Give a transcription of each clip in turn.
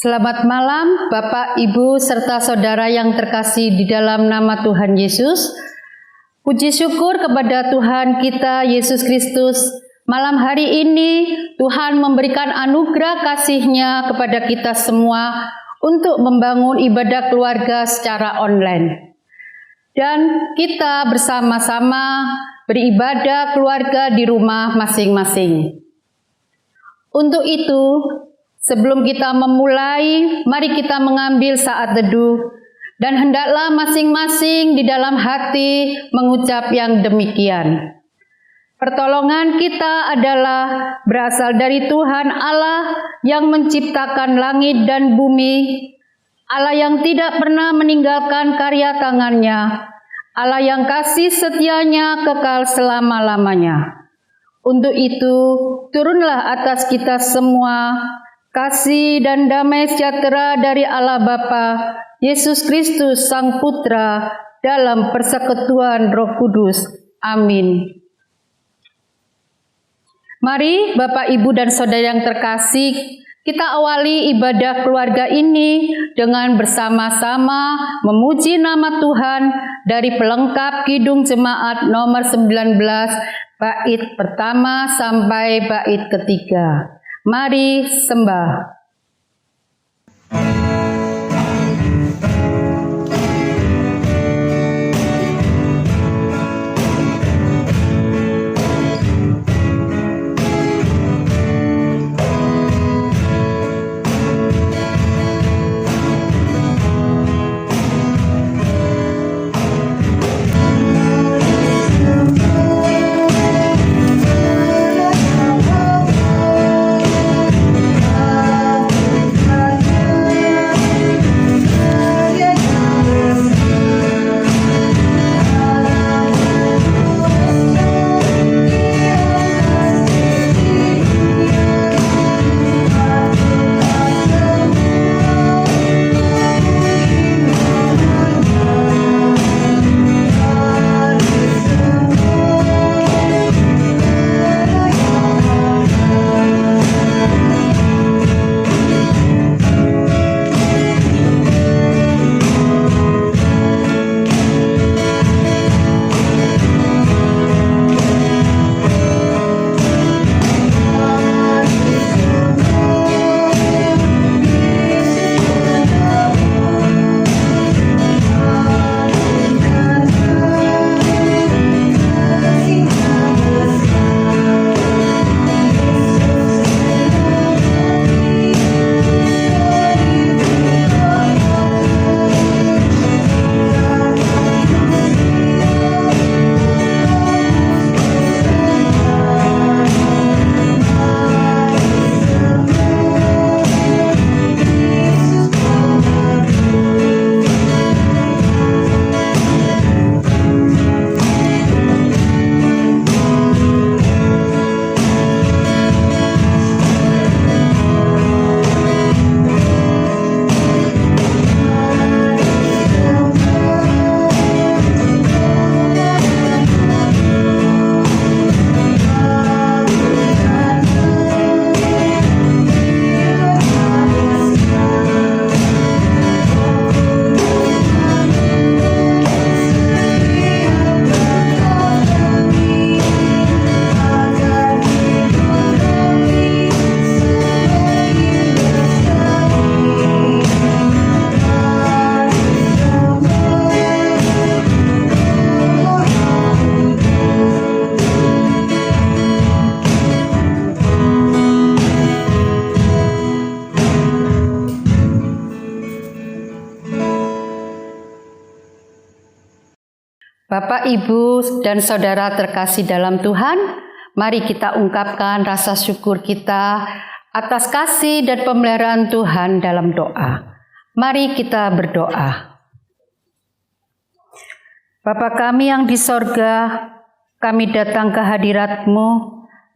Selamat malam Bapak, Ibu, serta saudara yang terkasih di dalam nama Tuhan Yesus. Puji syukur kepada Tuhan kita Yesus Kristus. Malam hari ini Tuhan memberikan anugerah kasih-Nya kepada kita semua untuk membangun ibadah keluarga secara online. Dan kita bersama-sama beribadah keluarga di rumah masing-masing. Untuk itu, sebelum kita memulai, mari kita mengambil saat teduh dan hendaklah masing-masing di dalam hati mengucap yang demikian. Pertolongan kita adalah berasal dari Tuhan Allah yang menciptakan langit dan bumi, Allah yang tidak pernah meninggalkan karya tangannya, Allah yang kasih setianya kekal selama-lamanya. Untuk itu, turunlah atas kita semua kasih dan damai sejahtera dari Allah Bapa, Yesus Kristus Sang Putra, dalam persekutuan Roh Kudus. Amin. Mari Bapak, Ibu, dan Saudara yang terkasih, kita awali ibadah keluarga ini dengan bersama-sama memuji nama Tuhan dari pelengkap Kidung Jemaat nomor 19, bait pertama sampai bait ketiga. Mari sembah. Bapak, Ibu, dan Saudara terkasih dalam Tuhan, mari kita ungkapkan rasa syukur kita atas kasih dan pemeliharaan Tuhan dalam doa. Mari kita berdoa. Bapa kami yang di sorga, kami datang ke hadirat-Mu,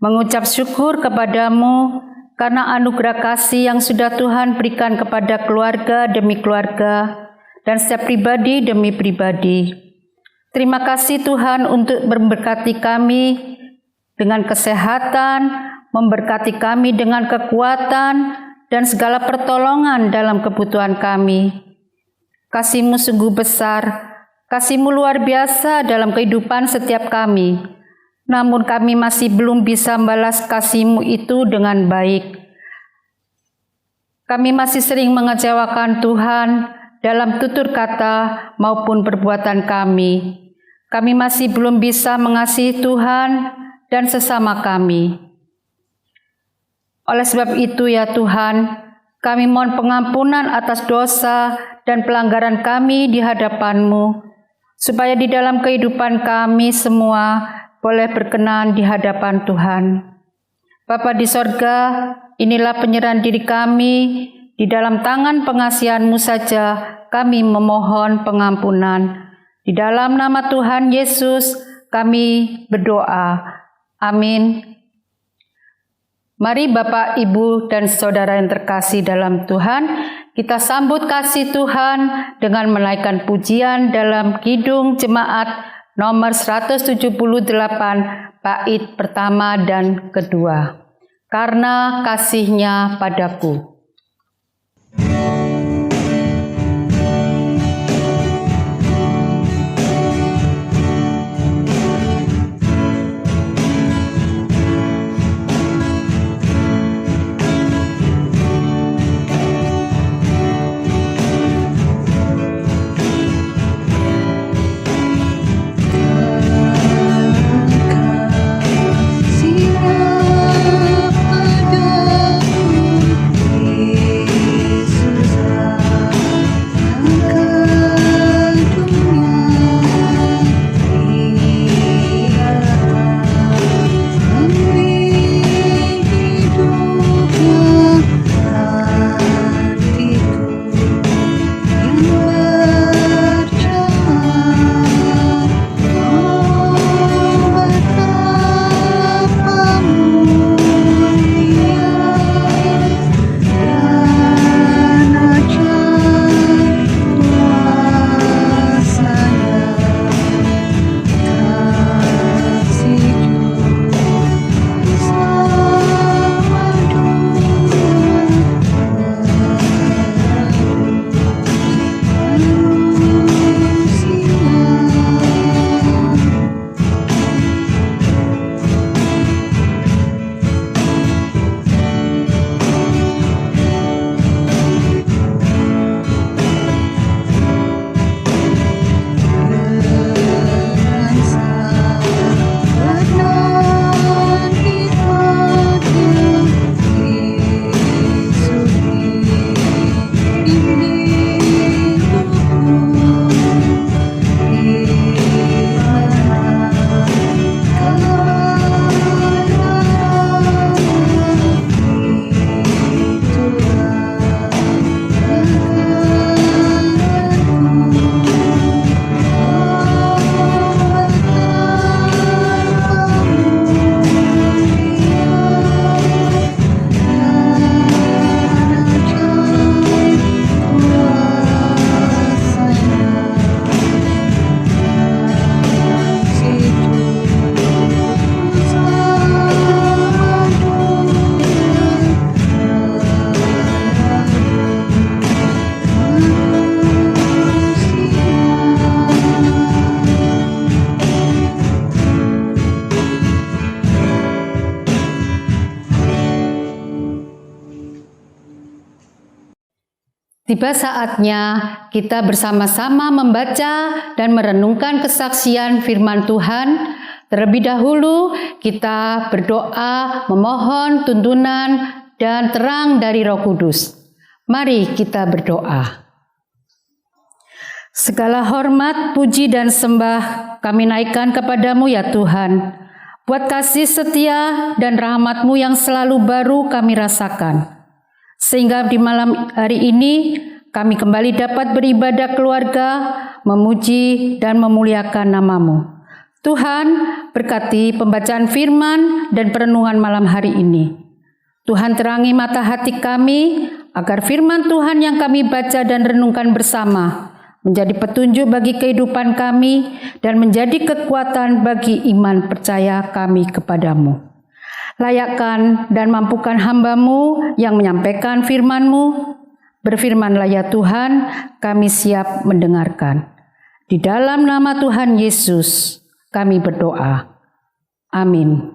mengucap syukur kepadamu karena anugerah kasih yang sudah Tuhan berikan kepada keluarga demi keluarga dan setiap pribadi demi pribadi. Terima kasih Tuhan untuk memberkati kami dengan kesehatan, memberkati kami dengan kekuatan, dan segala pertolongan dalam kebutuhan kami. Kasih-Mu sungguh besar, kasih-Mu luar biasa dalam kehidupan setiap kami. Namun kami masih belum bisa membalas kasih-Mu itu dengan baik. Kami masih sering mengecewakan Tuhan dalam tutur kata maupun perbuatan kami. Kami masih belum bisa mengasihi Tuhan dan sesama kami. Oleh sebab itu ya Tuhan, kami mohon pengampunan atas dosa dan pelanggaran kami di hadapan-Mu, supaya di dalam kehidupan kami semua boleh berkenan di hadapan Tuhan. Bapa di sorga, inilah penyerahan diri kami, di dalam tangan pengasihan-Mu saja kami memohon pengampunan. Di dalam nama Tuhan Yesus kami berdoa. Amin. Mari Bapak, Ibu, dan Saudara yang terkasih dalam Tuhan, kita sambut kasih Tuhan dengan menaikkan pujian dalam Kidung Jemaat nomor 178, bait pertama dan kedua. Karena kasih-Nya padaku. Tiba saatnya kita bersama-sama membaca dan merenungkan kesaksian firman Tuhan. Terlebih dahulu kita berdoa memohon tuntunan dan terang dari Roh Kudus. Mari kita berdoa. Segala hormat, puji dan sembah kami naikkan kepadamu ya Tuhan. Buat kasih setia dan rahmat-Mu yang selalu baru kami rasakan. Sehingga di malam hari ini kami kembali dapat beribadah keluarga, memuji dan memuliakan nama-Mu. Tuhan, berkati pembacaan firman dan perenungan malam hari ini. Tuhan terangi mata hati kami, agar firman Tuhan yang kami baca dan renungkan bersama menjadi petunjuk bagi kehidupan kami dan menjadi kekuatan bagi iman percaya kami kepadamu. Layakkan dan mampukan hamba-Mu yang menyampaikan firman-Mu. Berfirmanlah ya Tuhan, kami siap mendengarkan. Di dalam nama Tuhan Yesus kami berdoa. Amin.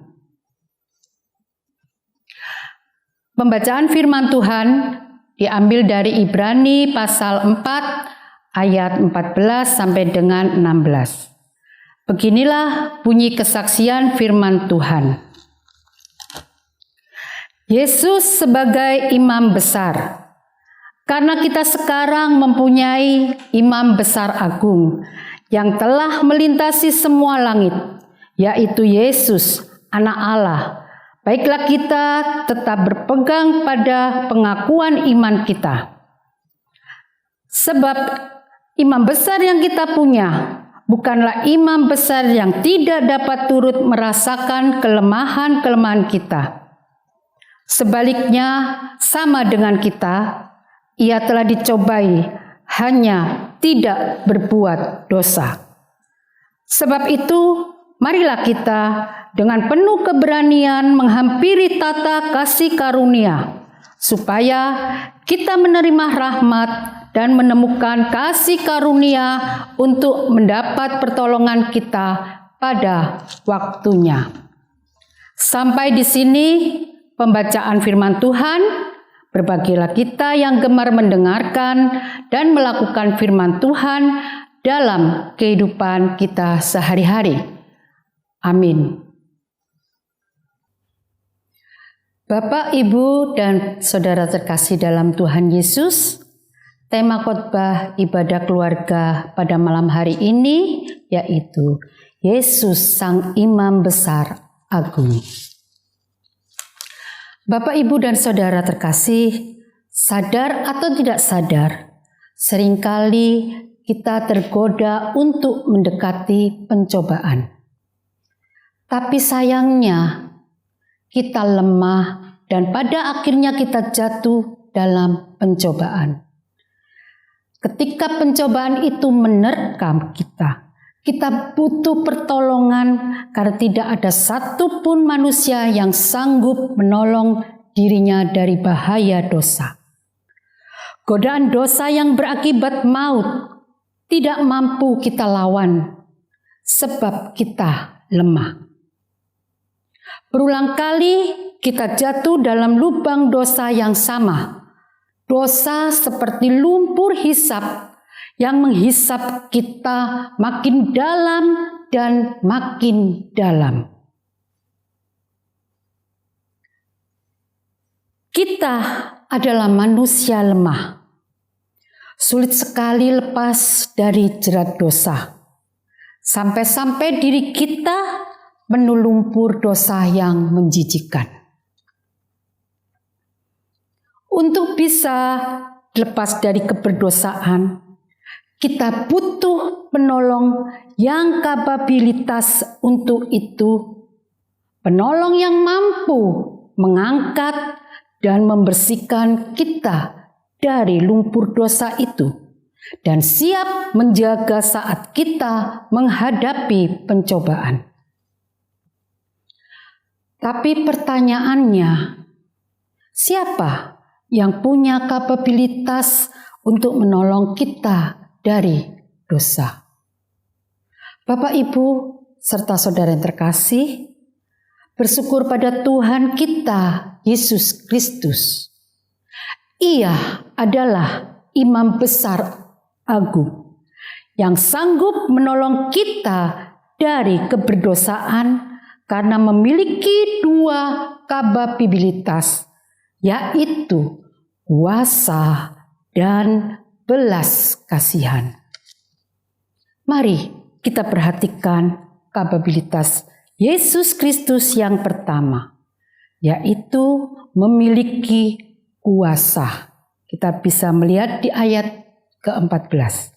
Pembacaan firman Tuhan diambil dari Ibrani pasal 4 ayat 14 sampai dengan 16. Beginilah bunyi kesaksian firman Tuhan. Yesus sebagai imam besar. Karena kita sekarang mempunyai imam besar agung yang telah melintasi semua langit, yaitu Yesus, Anak Allah. Baiklah kita tetap berpegang pada pengakuan iman kita. Sebab imam besar yang kita punya bukanlah imam besar yang tidak dapat turut merasakan kelemahan-kelemahan kita. Sebaliknya, sama dengan kita, ia telah dicobai, hanya tidak berbuat dosa. Sebab itu, marilah kita dengan penuh keberanian menghampiri tata kasih karunia, supaya kita menerima rahmat dan menemukan kasih karunia untuk mendapat pertolongan kita pada waktunya. Sampai di sini pembacaan firman Tuhan. Berbahagialah kita yang gemar mendengarkan dan melakukan firman Tuhan dalam kehidupan kita sehari-hari. Amin. Bapak, Ibu, dan saudara terkasih dalam Tuhan Yesus, tema khotbah ibadah keluarga pada malam hari ini yaitu Yesus Sang Imam Besar Agung. Bapak, Ibu, dan saudara terkasih, sadar atau tidak sadar, seringkali kita tergoda untuk mendekati pencobaan. Tapi sayangnya, kita lemah dan pada akhirnya kita jatuh dalam pencobaan. Ketika pencobaan itu menerkam kita butuh pertolongan karena tidak ada satupun manusia yang sanggup menolong dirinya dari bahaya dosa. Godaan dosa yang berakibat maut tidak mampu kita lawan sebab kita lemah. Berulang kali kita jatuh dalam lubang dosa yang sama. Dosa seperti lumpur hisap yang menghisap kita makin dalam dan makin dalam. Kita adalah manusia lemah. Sulit sekali lepas dari jerat dosa. Sampai-sampai diri kita penuh lumpur dosa yang menjijikkan. Untuk bisa lepas dari keberdosaan, kita butuh penolong yang kapabilitas untuk itu. Penolong yang mampu mengangkat dan membersihkan kita dari lumpur dosa itu. Dan siap menjaga saat kita menghadapi pencobaan. Tapi pertanyaannya, siapa yang punya kapabilitas untuk menolong kita dari dosa? Bapak, Ibu, serta saudara yang terkasih, bersyukur pada Tuhan kita, Yesus Kristus. Ia adalah imam besar agung yang sanggup menolong kita dari keberdosaan karena memiliki dua kapabilitas, yaitu kuasa dan belas kasihan. Mari kita perhatikan kapabilitas Yesus Kristus yang pertama, yaitu memiliki kuasa. Kita bisa melihat di ayat ke-14.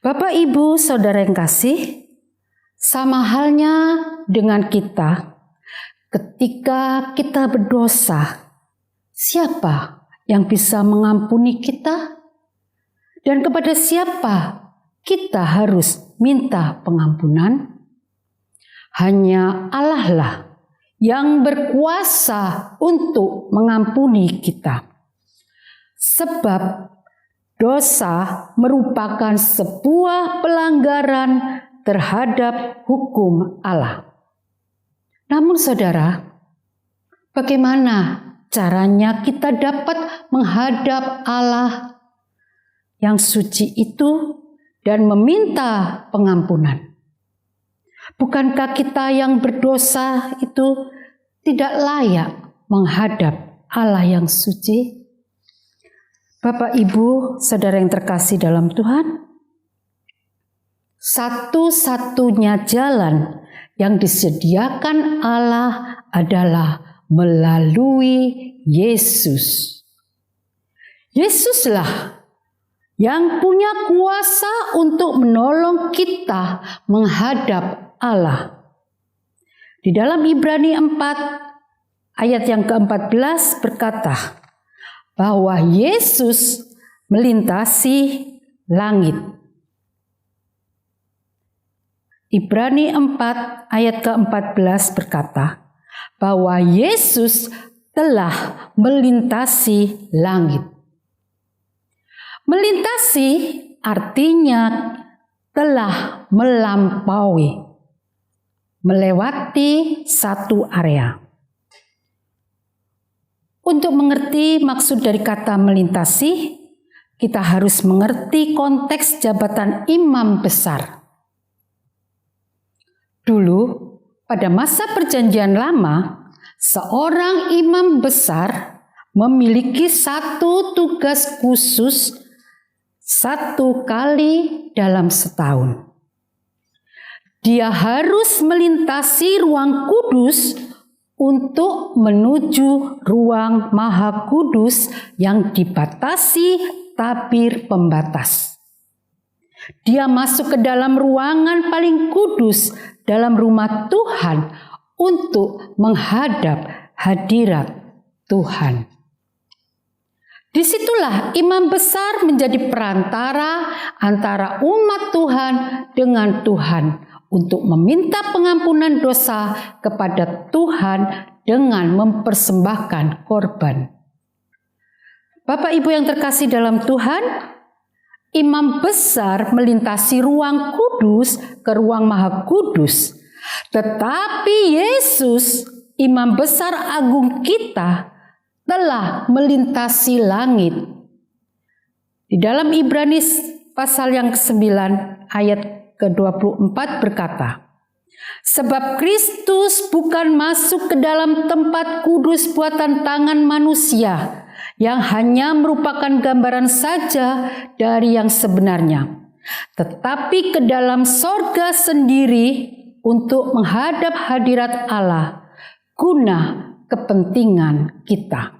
Bapak, Ibu, saudara yang kasih, sama halnya dengan kita, ketika kita berdosa, siapa yang bisa mengampuni kita? Dan kepada siapa kita harus minta pengampunan? Hanya Allah lah yang berkuasa untuk mengampuni kita. Sebab dosa merupakan sebuah pelanggaran terhadap hukum Allah. Namun saudara, bagaimana caranya kita dapat menghadap Allah yang suci itu dan meminta pengampunan? Bukankah kita yang berdosa itu tidak layak menghadap Allah yang suci? Bapak, Ibu, saudara yang terkasih dalam Tuhan, satu-satunya jalan yang disediakan Allah adalah melalui Yesus. Yesuslah yang punya kuasa untuk menolong kita menghadap Allah. Di dalam Ibrani 4 ayat yang ke-14 berkata bahwa Yesus melintasi langit. Ibrani 4 ayat ke-14 berkata bahwa Yesus telah melintasi langit. Melintasi artinya telah melampaui, melewati satu area. Untuk mengerti maksud dari kata melintasi, kita harus mengerti konteks jabatan imam besar. Dulu, pada masa Perjanjian Lama, seorang imam besar memiliki satu tugas khusus satu kali dalam setahun. Dia harus melintasi ruang kudus untuk menuju ruang Maha Kudus yang dibatasi tabir pembatas. Dia masuk ke dalam ruangan paling kudus dalam rumah Tuhan untuk menghadap hadirat Tuhan. Disitulah imam besar menjadi perantara antara umat Tuhan dengan Tuhan untuk meminta pengampunan dosa kepada Tuhan dengan mempersembahkan korban. Bapak Ibu yang terkasih dalam Tuhan, imam besar melintasi ruang kudus ke ruang Maha Kudus. Tetapi Yesus, imam besar agung kita, telah melintasi langit. Di dalam Ibrani pasal yang ke-9 ayat ke-24 berkata, sebab Kristus bukan masuk ke dalam tempat kudus buatan tangan manusia, yang hanya merupakan gambaran saja dari yang sebenarnya, tetapi ke dalam sorga sendiri untuk menghadap hadirat Allah, guna kepentingan kita.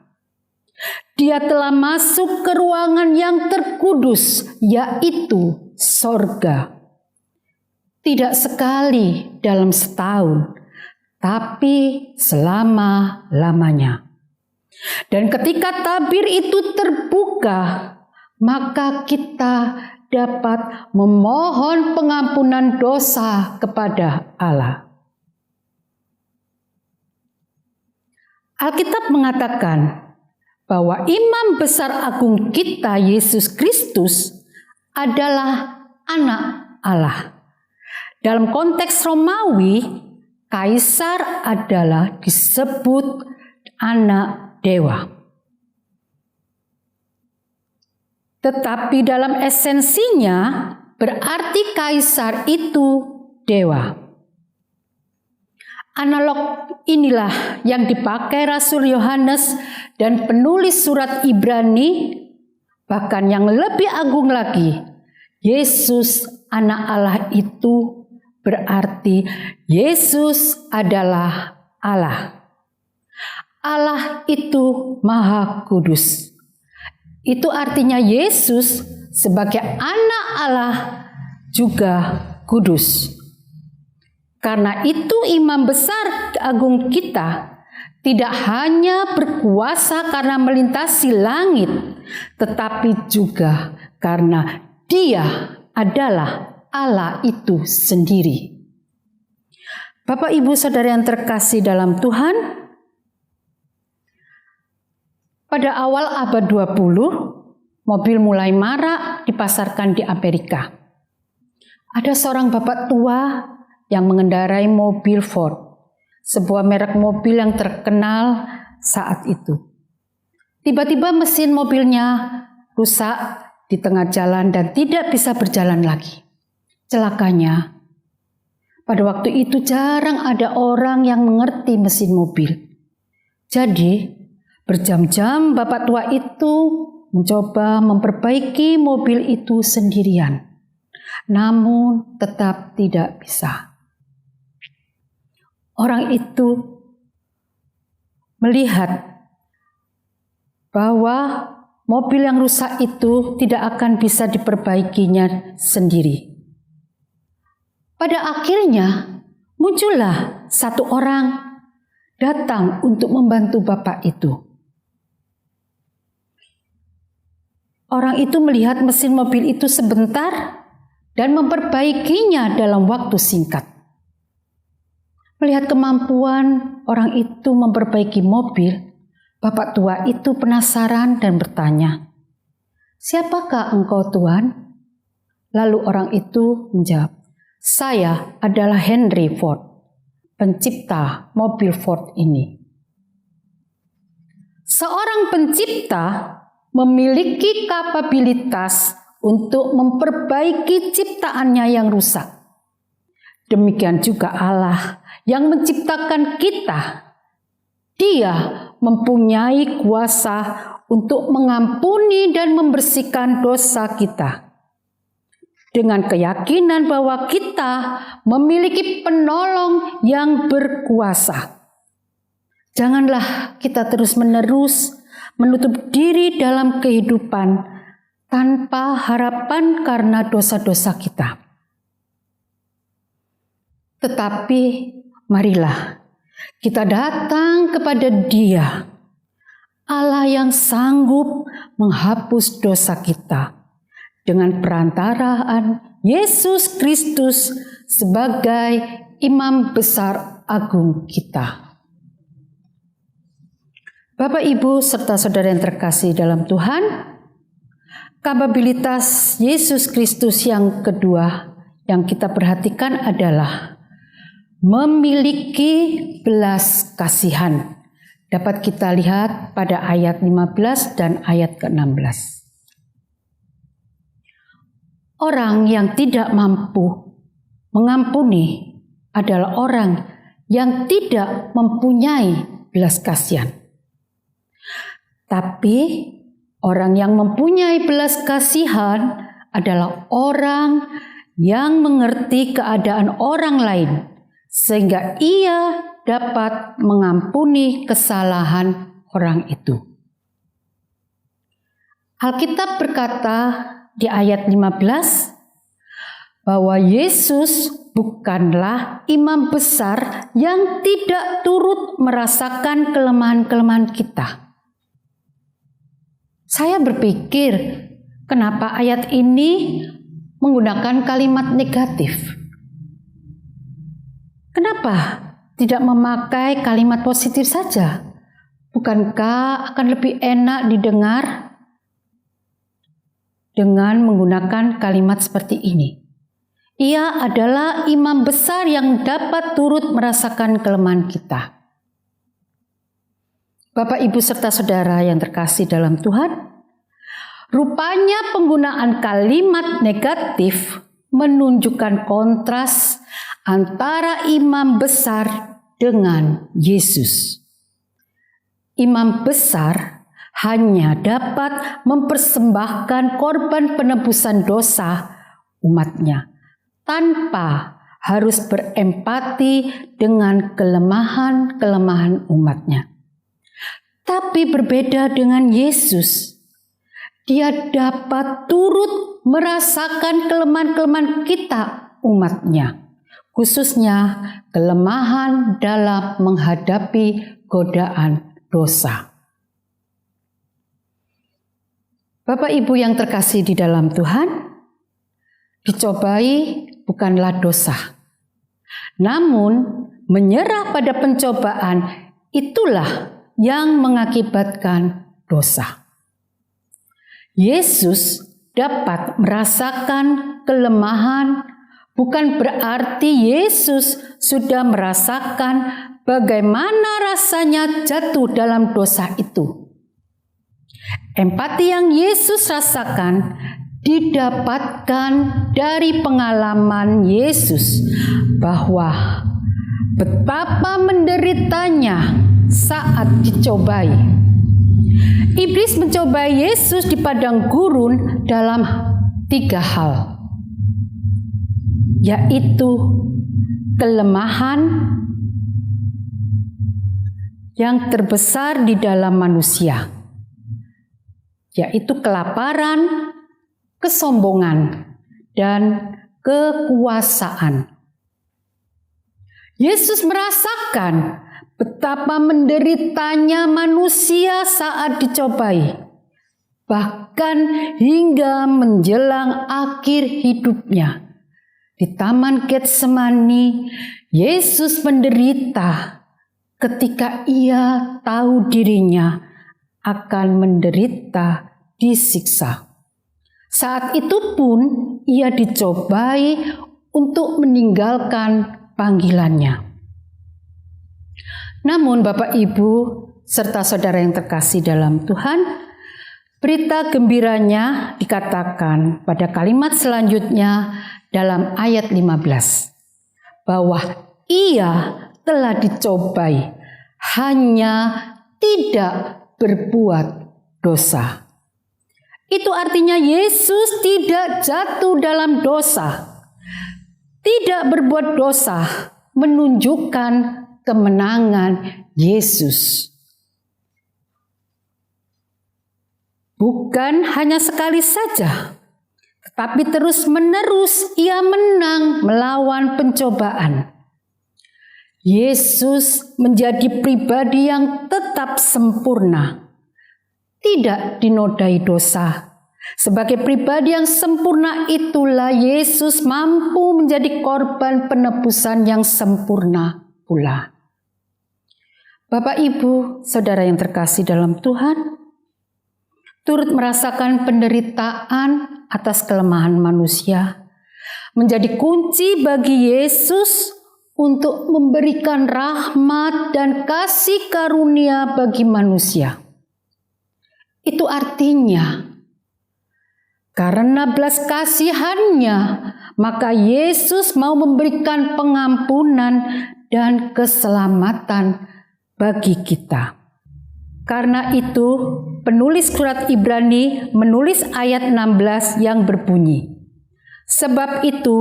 Dia telah masuk ke ruangan yang terkudus, yaitu sorga. Tidak sekali dalam setahun, tapi selama-lamanya. Dan ketika tabir itu terbuka, maka kita dapat memohon pengampunan dosa kepada Allah. Alkitab mengatakan bahwa imam besar agung kita, Yesus Kristus, adalah anak Allah. Dalam konteks Romawi, kaisar adalah disebut anak dewa. Tetapi dalam esensinya berarti kaisar itu dewa. Analog inilah yang dipakai Rasul Yohanes dan penulis surat Ibrani, bahkan yang lebih agung lagi, Yesus anak Allah itu berarti Yesus adalah Allah. Allah itu Maha Kudus. Itu artinya Yesus sebagai anak Allah juga kudus. Karena itu imam besar agung kita tidak hanya berkuasa karena melintasi langit, tetapi juga karena Dia adalah Allah itu sendiri. Bapak, Ibu, Saudara yang terkasih dalam Tuhan, pada awal abad 20, mobil mulai marak dipasarkan di Amerika. Ada seorang bapak tua yang mengendarai mobil Ford, sebuah merek mobil yang terkenal saat itu. Tiba-tiba mesin mobilnya rusak di tengah jalan dan tidak bisa berjalan lagi. Celakanya, pada waktu itu jarang ada orang yang mengerti mesin mobil. Jadi, berjam-jam bapak tua itu mencoba memperbaiki mobil itu sendirian. Namun tetap tidak bisa. Orang itu melihat bahwa mobil yang rusak itu tidak akan bisa diperbaikinya sendiri. Pada akhirnya muncullah satu orang datang untuk membantu bapak itu. Orang itu melihat mesin mobil itu sebentar dan memperbaikinya dalam waktu singkat. Melihat kemampuan orang itu memperbaiki mobil, bapak tua itu penasaran dan bertanya, "Siapakah engkau, Tuan?" Lalu orang itu menjawab, "Saya adalah Henry Ford, pencipta mobil Ford ini." Seorang pencipta memiliki kapabilitas untuk memperbaiki ciptaannya yang rusak. Demikian juga Allah yang menciptakan kita. Dia mempunyai kuasa untuk mengampuni dan membersihkan dosa kita. Dengan keyakinan bahwa kita memiliki penolong yang berkuasa. Janganlah kita terus-menerus menutup diri dalam kehidupan tanpa harapan karena dosa-dosa kita. Tetapi marilah kita datang kepada Dia, Allah yang sanggup menghapus dosa kita dengan perantaraan Yesus Kristus sebagai Imam Besar Agung kita. Bapak, Ibu, serta saudara yang terkasih dalam Tuhan, kapabilitas Yesus Kristus yang kedua yang kita perhatikan adalah memiliki belas kasihan. Dapat kita lihat pada ayat 15 dan ayat ke-16. Orang yang tidak mampu mengampuni adalah orang yang tidak mempunyai belas kasihan. Tapi orang yang mempunyai belas kasihan adalah orang yang mengerti keadaan orang lain, sehingga ia dapat mengampuni kesalahan orang itu. Alkitab berkata di ayat 15 bahwa Yesus bukanlah imam besar yang tidak turut merasakan kelemahan-kelemahan kita. Saya berpikir, kenapa ayat ini menggunakan kalimat negatif? Kenapa tidak memakai kalimat positif saja? Bukankah akan lebih enak didengar dengan menggunakan kalimat seperti ini? Ia adalah imam besar yang dapat turut merasakan kelemahan kita. Bapak, Ibu, serta saudara yang terkasih dalam Tuhan, rupanya penggunaan kalimat negatif menunjukkan kontras antara imam besar dengan Yesus. Imam besar hanya dapat mempersembahkan korban penebusan dosa umatnya tanpa harus berempati dengan kelemahan-kelemahan umatnya. Tapi berbeda dengan Yesus, Dia dapat turut merasakan kelemahan-kelemahan kita umatnya, khususnya kelemahan dalam menghadapi godaan dosa. Bapak, Ibu yang terkasih di dalam Tuhan, dicobai bukanlah dosa, namun menyerah pada pencobaan, itulah yang mengakibatkan dosa. Yesus dapat merasakan kelemahan, bukan berarti Yesus sudah merasakan bagaimana rasanya jatuh dalam dosa itu. Empati yang Yesus rasakan didapatkan dari pengalaman Yesus bahwa betapa menderitanya saat dicobai. Iblis mencobai Yesus di padang gurun dalam 3 hal, yaitu kelemahan yang terbesar di dalam manusia, yaitu kelaparan, kesombongan, dan kekuasaan. Yesus merasakan betapa menderitanya manusia saat dicobai, bahkan hingga menjelang akhir hidupnya. Di Taman Getsemani, Yesus menderita ketika ia tahu dirinya akan menderita disiksa. Saat itu pun ia dicobai untuk meninggalkan panggilannya. Namun Bapak Ibu serta saudara yang terkasih dalam Tuhan, berita gembiranya dikatakan pada kalimat selanjutnya dalam ayat 15, bahwa ia telah dicobai, hanya tidak berbuat dosa. Itu artinya Yesus tidak jatuh dalam dosa. Tidak berbuat dosa menunjukkan kemenangan Yesus. Bukan hanya sekali saja, tetapi terus-menerus ia menang melawan pencobaan. Yesus menjadi pribadi yang tetap sempurna, tidak dinodai dosa. Sebagai pribadi yang sempurna itulah Yesus mampu menjadi korban penebusan yang sempurna pula. Bapak, Ibu, saudara yang terkasih dalam Tuhan, turut merasakan penderitaan atas kelemahan manusia menjadi kunci bagi Yesus untuk memberikan rahmat dan kasih karunia bagi manusia. Itu artinya, karena belas kasihannya, maka Yesus mau memberikan pengampunan dan keselamatan bagi kita. Karena itu, penulis surat Ibrani menulis ayat 16 yang berbunyi, "Sebab itu,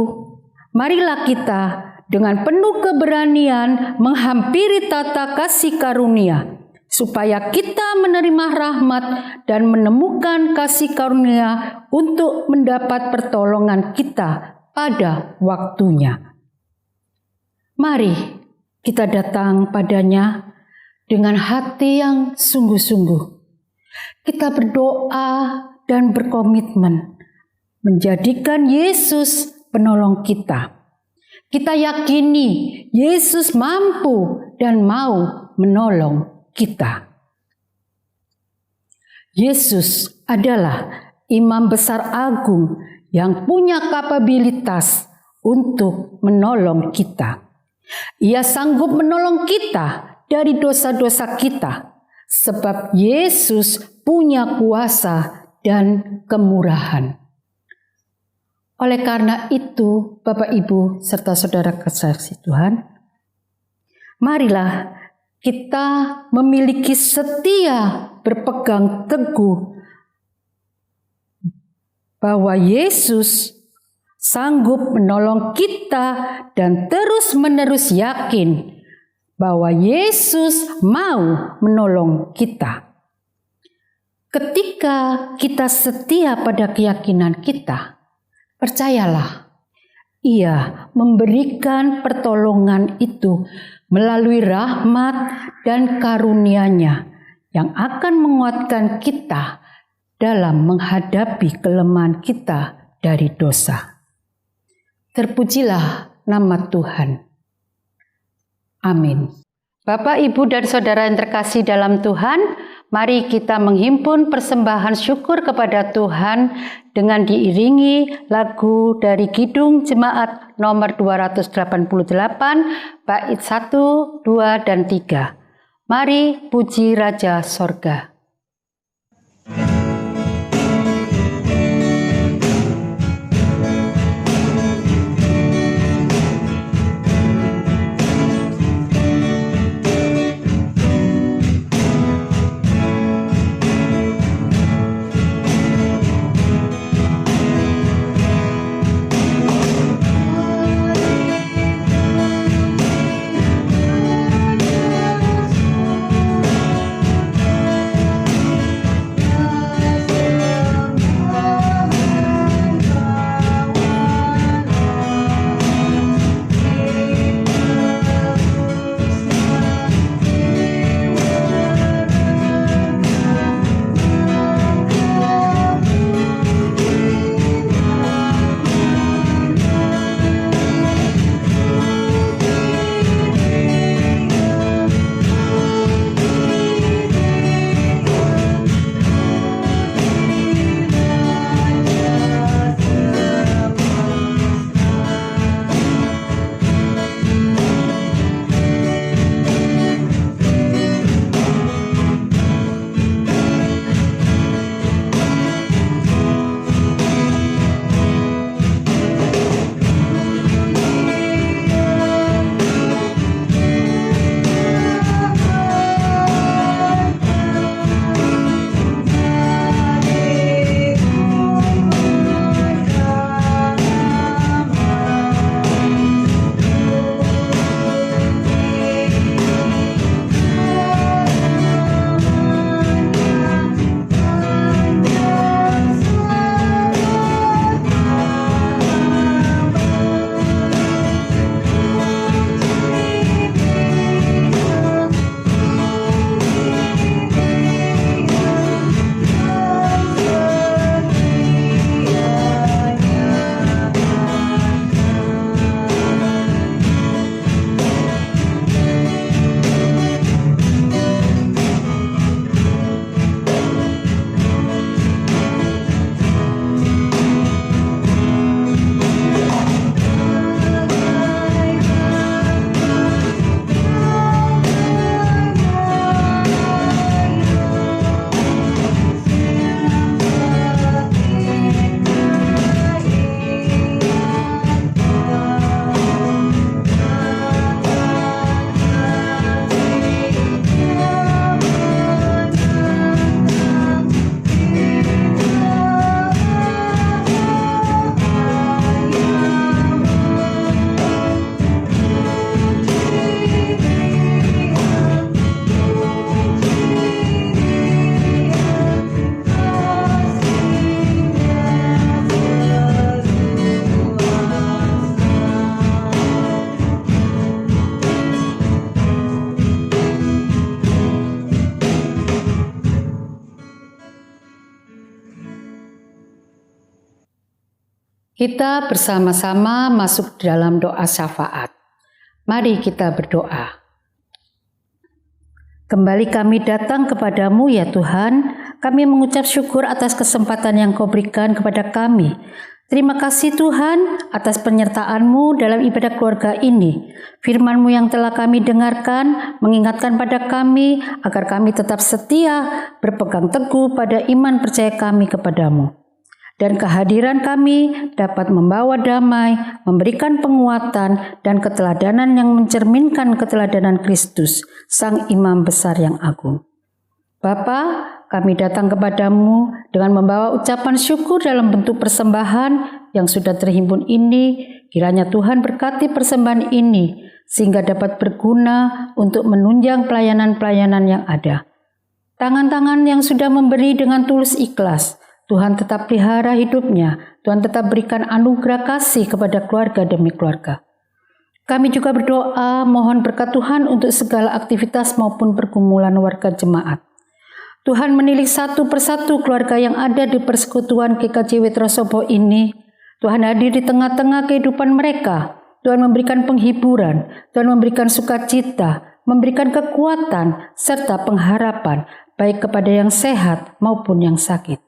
marilah kita dengan penuh keberanian menghampiri tata kasih karunia, supaya kita menerima rahmat dan menemukan kasih karunia untuk mendapat pertolongan kita pada waktunya." Mari kita datang padanya dengan hati yang sungguh-sungguh. Kita berdoa dan berkomitmen menjadikan Yesus penolong kita. Kita yakini Yesus mampu dan mau menolong kita. Yesus adalah Imam Besar Agung yang punya kapabilitas untuk menolong kita. Ia sanggup menolong kita dari dosa-dosa kita, sebab Yesus punya kuasa dan kemurahan. Oleh karena itu, Bapak, Ibu, serta saudara kekasih Tuhan, marilah kita memiliki setia berpegang teguh bahwa Yesus sanggup menolong kita dan terus-menerus yakin bahwa Yesus mau menolong kita. Ketika kita setia pada keyakinan kita, percayalah, Ia memberikan pertolongan itu melalui rahmat dan karunia-Nya yang akan menguatkan kita dalam menghadapi kelemahan kita dari dosa. Terpujilah nama Tuhan. Amin. Bapak, Ibu, dan Saudara yang terkasih dalam Tuhan, mari kita menghimpun persembahan syukur kepada Tuhan dengan diiringi lagu dari Kidung Jemaat nomor 288, bait 1, 2, dan 3. Mari puji Raja Sorga. Kita bersama-sama masuk dalam doa syafaat. Mari kita berdoa. Kembali kami datang kepadamu ya Tuhan, kami mengucap syukur atas kesempatan yang Kau berikan kepada kami. Terima kasih Tuhan atas penyertaan-Mu dalam ibadah keluarga ini. Firman-Mu yang telah kami dengarkan mengingatkan pada kami agar kami tetap setia berpegang teguh pada iman percaya kami kepadamu. Dan kehadiran kami dapat membawa damai, memberikan penguatan dan keteladanan yang mencerminkan keteladanan Kristus, Sang Imam Besar yang agung. Bapa, kami datang kepadamu dengan membawa ucapan syukur dalam bentuk persembahan yang sudah terhimpun ini. Kiranya Tuhan berkati persembahan ini sehingga dapat berguna untuk menunjang pelayanan-pelayanan yang ada. Tangan-tangan yang sudah memberi dengan tulus ikhlas, Tuhan tetap pelihara hidupnya, Tuhan tetap berikan anugerah kasih kepada keluarga demi keluarga. Kami juga berdoa mohon berkat Tuhan untuk segala aktivitas maupun pergumulan warga jemaat. Tuhan menilik satu persatu keluarga yang ada di persekutuan GKJ Witrosobo ini. Tuhan hadir di tengah-tengah kehidupan mereka. Tuhan memberikan penghiburan, Tuhan memberikan sukacita, memberikan kekuatan, serta pengharapan, baik kepada yang sehat maupun yang sakit.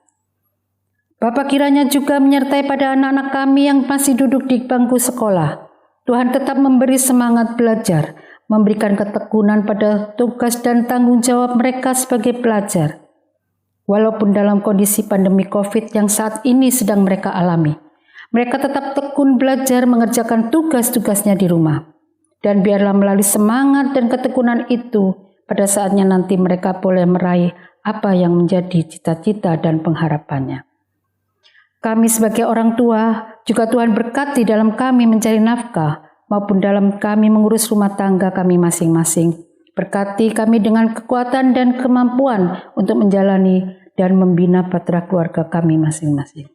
Bapa, kiranya juga menyertai pada anak-anak kami yang masih duduk di bangku sekolah. Tuhan tetap memberi semangat belajar, memberikan ketekunan pada tugas dan tanggung jawab mereka sebagai pelajar. Walaupun dalam kondisi pandemi COVID yang saat ini sedang mereka alami, mereka tetap tekun belajar mengerjakan tugas-tugasnya di rumah. Dan biarlah melalui semangat dan ketekunan itu, pada saatnya nanti mereka boleh meraih apa yang menjadi cita-cita dan pengharapannya. Kami sebagai orang tua, juga Tuhan berkati dalam kami mencari nafkah, maupun dalam kami mengurus rumah tangga kami masing-masing. Berkati kami dengan kekuatan dan kemampuan untuk menjalani dan membina bahtera keluarga kami masing-masing.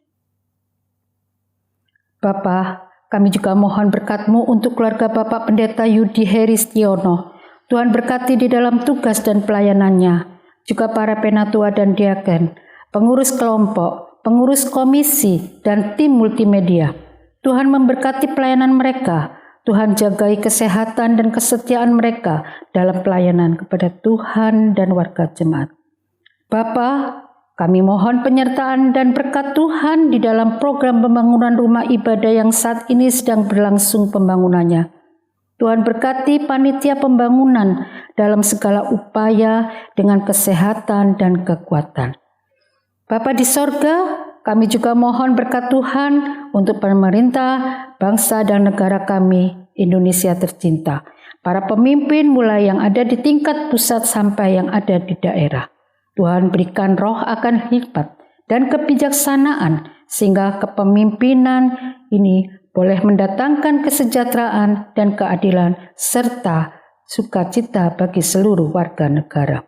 Bapa, kami juga mohon berkat-Mu untuk keluarga Bapak Pendeta Yudi Heristiono. Tuhan berkati di dalam tugas dan pelayanannya, juga para penatua dan diaken, pengurus kelompok, pengurus komisi, dan tim multimedia. Tuhan memberkati pelayanan mereka. Tuhan jagai kesehatan dan kesetiaan mereka dalam pelayanan kepada Tuhan dan warga jemaat. Bapa, kami mohon penyertaan dan berkat Tuhan di dalam program pembangunan rumah ibadah yang saat ini sedang berlangsung pembangunannya. Tuhan berkati panitia pembangunan dalam segala upaya dengan kesehatan dan kekuatan. Bapa di sorga, kami juga mohon berkat Tuhan untuk pemerintah, bangsa dan negara kami, Indonesia tercinta. Para pemimpin mulai yang ada di tingkat pusat sampai yang ada di daerah. Tuhan berikan roh akan hikmat dan kebijaksanaan sehingga kepemimpinan ini boleh mendatangkan kesejahteraan dan keadilan serta sukacita bagi seluruh warga negara.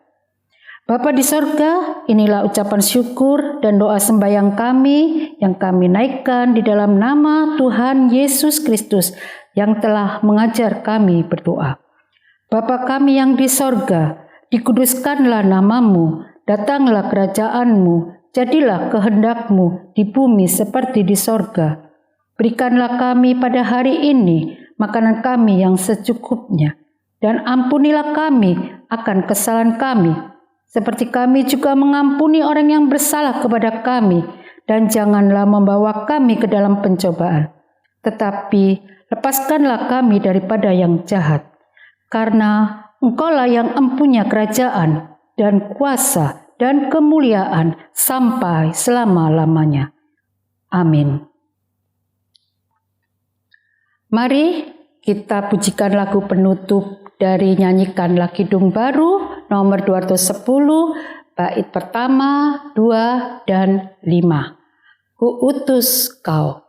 Bapa di sorga, inilah ucapan syukur dan doa sembahyang kami yang kami naikkan di dalam nama Tuhan Yesus Kristus yang telah mengajar kami berdoa. Bapa kami yang di sorga, dikuduskanlah namamu, datanglah kerajaan-Mu, jadilah kehendak-Mu di bumi seperti di sorga. Berikanlah kami pada hari ini makanan kami yang secukupnya, dan ampunilah kami akan kesalahan kami, seperti kami juga mengampuni orang yang bersalah kepada kami, dan janganlah membawa kami ke dalam pencobaan. Tetapi lepaskanlah kami daripada yang jahat, karena Engkaulah yang empunya kerajaan dan kuasa dan kemuliaan sampai selama-lamanya. Amin. Mari kita pujikan lagu penutup dari Nyanyikanlah Kidung Baru nomor 210, bait pertama, 2, dan 5. Ku utus kau.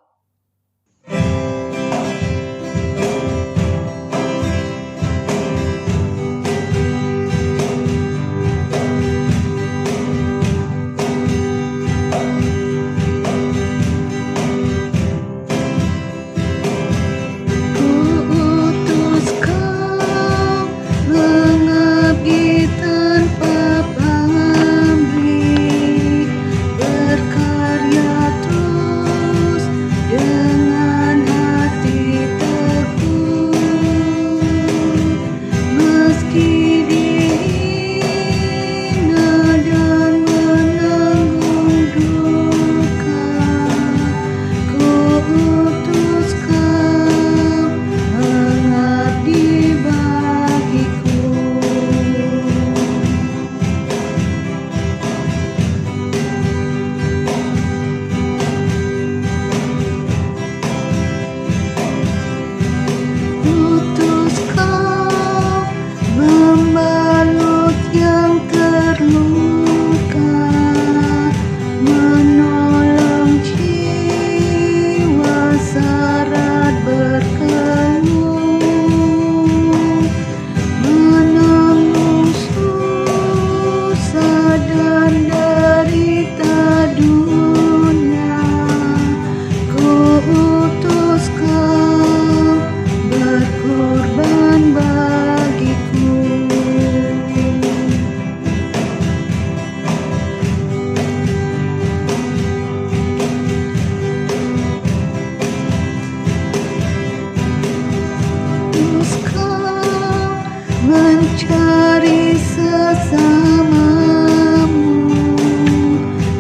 cari sesamamu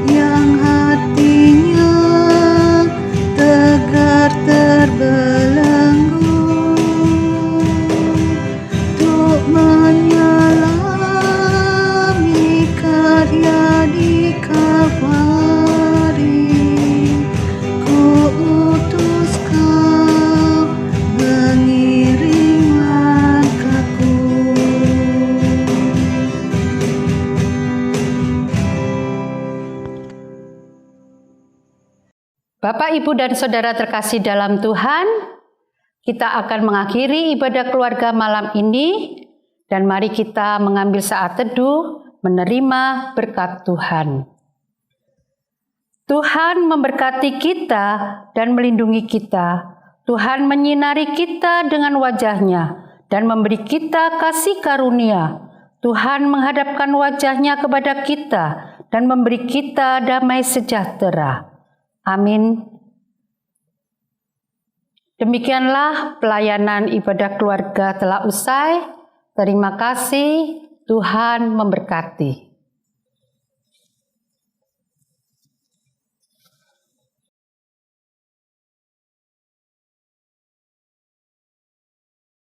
yang hatinya tegar terbelenggu untuk menyelami karya di Kalvari. Ku utus kau mengiring langkahku. Bapak, Ibu, dan Saudara terkasih dalam Tuhan, kita akan mengakhiri ibadah keluarga malam ini, dan mari kita mengambil saat teduh menerima berkat Tuhan. Tuhan memberkati kita dan melindungi kita. Tuhan menyinari kita dengan wajah-Nya dan memberi kita kasih karunia. Tuhan menghadapkan wajah-Nya kepada kita dan memberi kita damai sejahtera. Amin. Demikianlah pelayanan ibadah keluarga telah usai. Terima kasih, Tuhan memberkati.